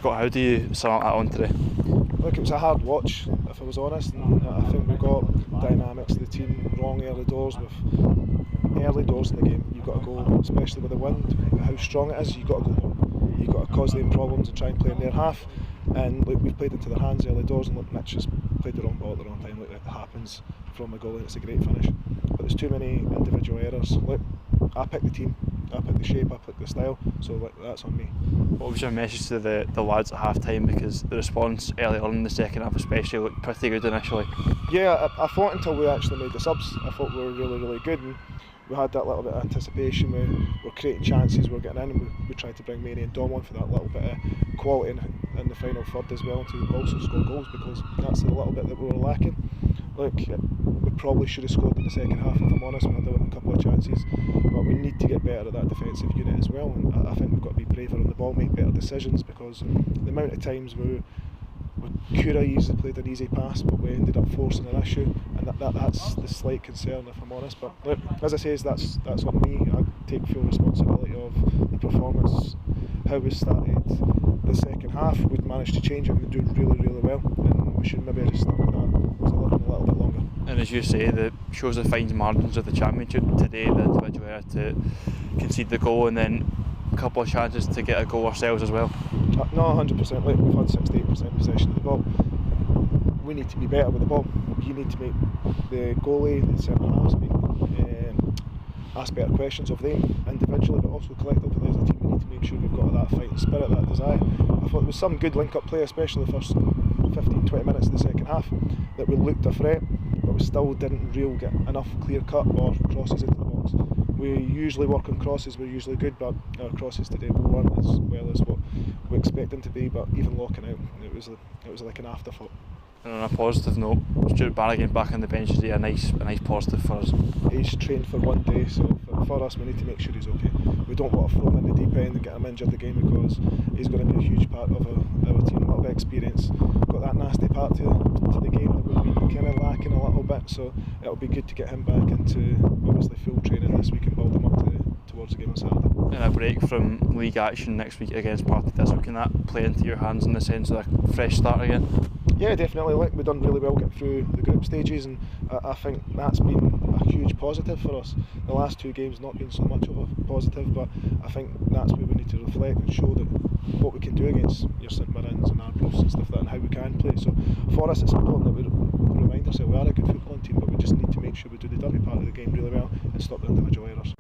Scott, how do you sum up that on today? Look, it was a hard watch, if I was honest, and I think we got dynamics of the team wrong early doors. With early doors in the game, you've got to go, especially with the wind, how strong it is, you've got to go more. You've got to cause them problems and try and play in their half. And look, we've played into their hands early doors, and look, Mitch has played the wrong ball at the wrong time. Look, it happens from a goal, and it's a great finish. But there's too many individual errors. Look, I picked the team, I picked the shape, I picked the style, so look, that's on me. What was your message to the lads at half time? Because the response early on in the second half especially looked pretty good initially. Yeah, I thought until we actually made the subs, I thought we were really good, and we had that little bit of anticipation. We were creating chances, we were getting in, and we tried to bring Maney and Dom on for that little bit of quality in the final third as well, to also score goals, because that's the little bit that we were lacking. Look, we probably should have scored in the second half, if I'm honest. We had a couple of chances, but we need to get better at that defensive unit as well, and I think we've got to be braver on the ball, make better decisions, because the amount of times we could have easily played an easy pass, but we ended up forcing an issue, and that's the slight concern, if I'm honest. But look, as I say, that's on me. I take full responsibility of the performance, how we started the second half. We'd managed to change it and do really well, and we should maybe have just stuck with that a little bit longer. And as you say, the shows the fine margins of the championship today. The individual error to concede the goal, and then a couple of chances to get a goal ourselves as well. No, 100%. Like, we've had 68% possession of the ball. We need to be better with the ball. You need to make the goalie, the centre halves, ask better questions of them individually, but also collectively as a team. We need to make sure we've got that fighting spirit, that desire. I thought there was some good link-up play, especially the first 15-20 minutes of the second half, that we looked a threat, but we still didn't really get enough clear-cut or crosses into the box. We usually work on crosses, we're usually good, but our crosses today weren't as well as what we expect them to be. But even locking out, it was like an afterthought. And on a positive note, Stuart Barragan back on the bench today, a nice positive for us. He's trained for one day, so for us we need to make sure he's okay. We don't want to throw him in the deep end and get him injured again, because he's going to be a huge part of our team. A little bit of experience, got that nasty part to the game that we've been kind of lacking a little bit, so it'll be good to get him back into obviously full training this week and build him up towards the game on Saturday. And a break from league action next week against Partick Thistle, can that play into your hands in the sense of a fresh start again? Yeah, definitely. Like, we've done really well getting through the group stages, and I think that's been a huge positive for us. The last two games not been so much of a positive, but I think that's where we need to reflect and show that what we can do against your St Mirrens and Arbroaths and stuff like that, and how we can play. So for us it's important that we remind ourselves we are a good footballing team, but we just need to make sure we do the dirty part of the game really well and stop the individual errors.